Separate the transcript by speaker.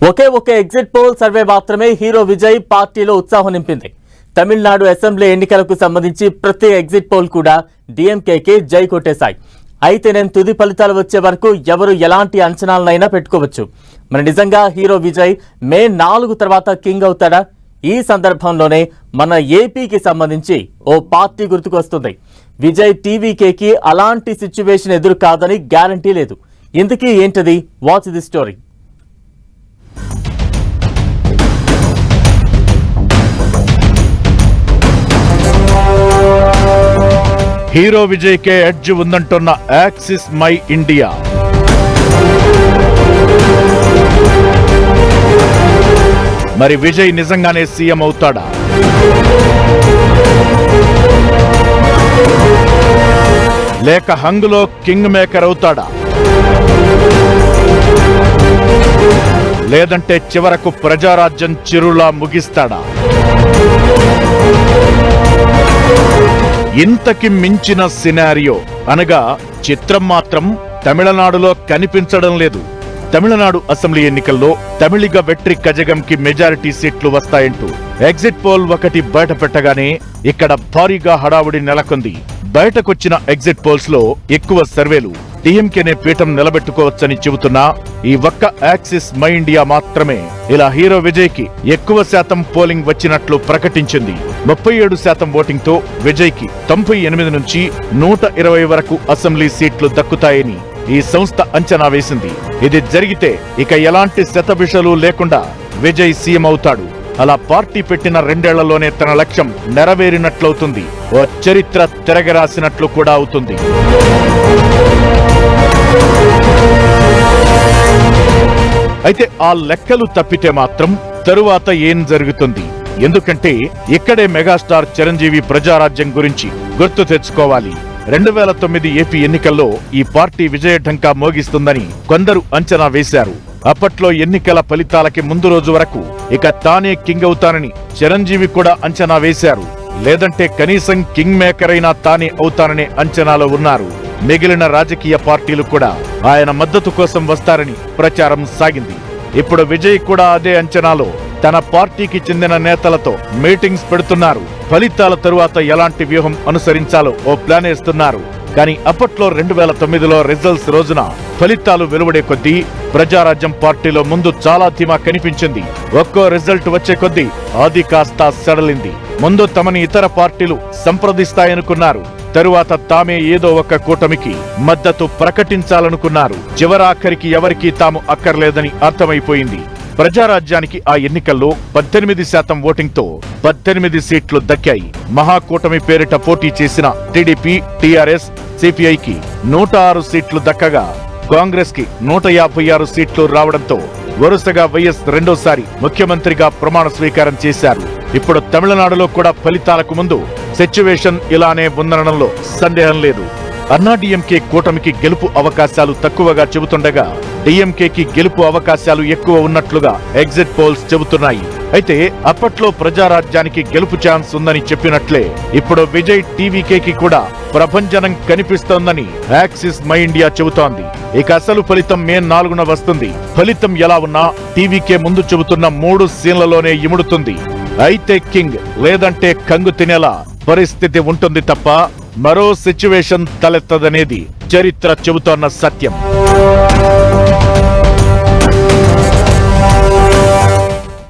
Speaker 1: ఒకే exit poll survey మాత్రమే hero Vijay పార్టీలో ఉత్సాహం నింపింది. తమిళనాడు అసెంబ్లీ ఎన్నికలకు సంబంధించి ప్రతి ఎగ్జిట్ పోల్ కూడా డీఎంకేకి జై కొట్టేశాయి. అయితే నేను తుది ఫలితాలు వచ్చే వరకు ఎవరు ఎలాంటి అంచనాలనైనా పెట్టుకోవచ్చు. మరి నిజంగా హీరో విజయ్ మే 4 తర్వాత కింగ్ అవుతాడా? ఈ సందర్భంలోనే మన ఏపీకి సంబంధించి ఓ పార్టీ గుర్తుకొస్తుంది. విజయ్ టీవీకేకి అలాంటి సిచ్యువేషన్ ఎదురు కాదని గ్యారంటీ లేదు. ఇందుకీ ఏంటది? Watch the story.
Speaker 2: Hero Vijay కే ఎడ్జ్ ఉందంటున్న యాక్సిస్ మై ఇండియా. మరి విజయ్ నిజంగానే సీఎం అవుతాడా? లేక హంగులో కింగ్ మేకర్ అవుతాడా? లేదంటే చివరకు ప్రజారాజ్యం చిరులా ముగిస్తాడా? ఇంతకి మించిన సినారియో అనగా చిత్రం మాత్రం తమిళనాడులో కనిపించడం లేదు. తమిళనాడు అసెంబ్లీ ఎన్నికల్లో తమిళిగ వెట్రి కజగంకి మెజారిటీ సీట్లు వస్తాయంటూ ఎగ్జిట్ పోల్ ఒకటి బయట పెట్టగానే ఇక్కడ భారీగా హడావుడి నెలకొంది. బయటకొచ్చిన ఎగ్జిట్ పోల్స్ లో ఎక్కువ సర్వేలు టీఎంకేనే పీఠం నిలబెట్టుకోవచ్చని చెబుతున్నా ఈ ఒక్క యాక్సిస్ మై ఇండియా మాత్రమే ఇలా హీరో విజయ్ కి ఎక్కువ శాతం పోలింగ్ వచ్చినట్లు ప్రకటించింది. 37% ఓటింగ్ తో విజయ్ కి 98 నుంచి 120 వరకు అసెంబ్లీ సీట్లు దక్కుతాయని ఈ సంస్థ అంచనా వేసింది. ఇది జరిగితే ఇక ఎలాంటి శతభిషలు లేకుండా విజయ్ సీఎం అవుతాడు. అలా పార్టీ పెట్టిన 2 ఏళ్లలోనే తన లక్ష్యం నెరవేరినట్లవుతుంది. ఓ చరిత్ర తిరగరాసినట్లు కూడా అవుతుంది. అయితే ఆ లెక్కలు తప్పితే మాత్రం తరువాత ఏం జరుగుతుంది? ఎందుకంటే ఇక్కడే మెగాస్టార్ చిరంజీవి ప్రజారాజ్యం గురించి గుర్తు తెచ్చుకోవాలి. 2009 ఏపీ ఎన్నికల్లో ఈ పార్టీ విజయ ఢంకా మోగిస్తుందని కొందరు అంచనా వేశారు. అప్పట్లో ఎన్నికల ఫలితాలకి ముందు రోజు వరకు ఇక తానే కింగ్ అవుతానని చిరంజీవి కూడా అంచనా వేశారు. లేదంటే కనీసం కింగ్ మేకర్ అయినా తానే అవుతాననే అంచనాలో ఉన్నారు. మిగిలిన రాజకీయ పార్టీలు కూడా ఆయన మద్దతు కోసం వస్తారని ప్రచారం సాగింది. ఇప్పుడు విజయ్ కూడా అదే అంచనాలో తన పార్టీకి చెందిన నేతలతో మీటింగ్స్ పెడుతున్నారు. ఫలితాల తరువాత ఎలాంటి వ్యూహం అనుసరించాలో ఓ ప్లాన్ వేస్తున్నారు. కానీ అప్పట్లో 2009లో రిజల్ట్స్ రోజున ఫలితాలు వెలువడే కొద్దీ ప్రజారాజ్యం పార్టీలో ముందు చాలా ధీమా కనిపించింది. ఒక్కో రిజల్ట్ వచ్చే కొద్దీ అది కాస్త సడలింది. ముందు తమని ఇతర పార్టీలు సంప్రదిస్తాయనుకున్నారు. తరువాత తామే ఏదో ఒక కూటమికి మద్దతు ప్రకటించాలనుకున్నారు. చివరాఖరికి ఎవరికీ తాము అక్కర్లేదని అర్థమైపోయింది. ప్రజారాజ్యానికి ఆ ఎన్నికల్లో 18% ఓటింగ్ తో 18 సీట్లు దక్కాయి. మహాకూటమి పేరిట పోటీ చేసిన టీడీపీ, టీఆర్ఎస్, సిపిఐకి 106 సీట్లు దక్కగా కాంగ్రెస్ కి 156 సీట్లు రావడంతో వరుసగా వైఎస్ రెండోసారి ముఖ్యమంత్రిగా ప్రమాణ స్వీకారం చేశారు. ఇప్పుడు తమిళనాడులో కూడా ఫలితాలకు ముందు సిచ్యువేషన్ ఇలానే ఉందనడంలో సందేహం లేదు. అన్నాడీఎంకే కూటమికి గెలుపు అవకాశాలు తక్కువగా చెబుతుండగా డీఎంకేకి గెలుపు అవకాశాలు ఎక్కువ ఉన్నట్లుగా ఎగ్జిట్ పోల్స్ చెబుతున్నాయి. అయితే అప్పట్లో ప్రజారాజ్యానికి గెలుపు ఛాన్స్ ఉందని చెప్పినట్లే ఇప్పుడు విజయ్ టీవీకేకి కూడా ప్రభంజనం కనిపిస్తోందని యాక్సిస్ మై ఇండియా చెబుతోంది. ఇక అసలు ఫలితం మే 4న వస్తుంది. ఫలితం ఎలా ఉన్నా టీవీకే ముందు చెబుతున్న 3 సీన్లలోనే ఇముడుతుంది. అయితే కింగ్ లేదంటే కంగు తినేలా పరిస్థితి ఉంటుంది తప్ప మరో సిచ్యువేషన్ తలెత్తదనేది చరిత్ర చెబుతోన్న సత్యం.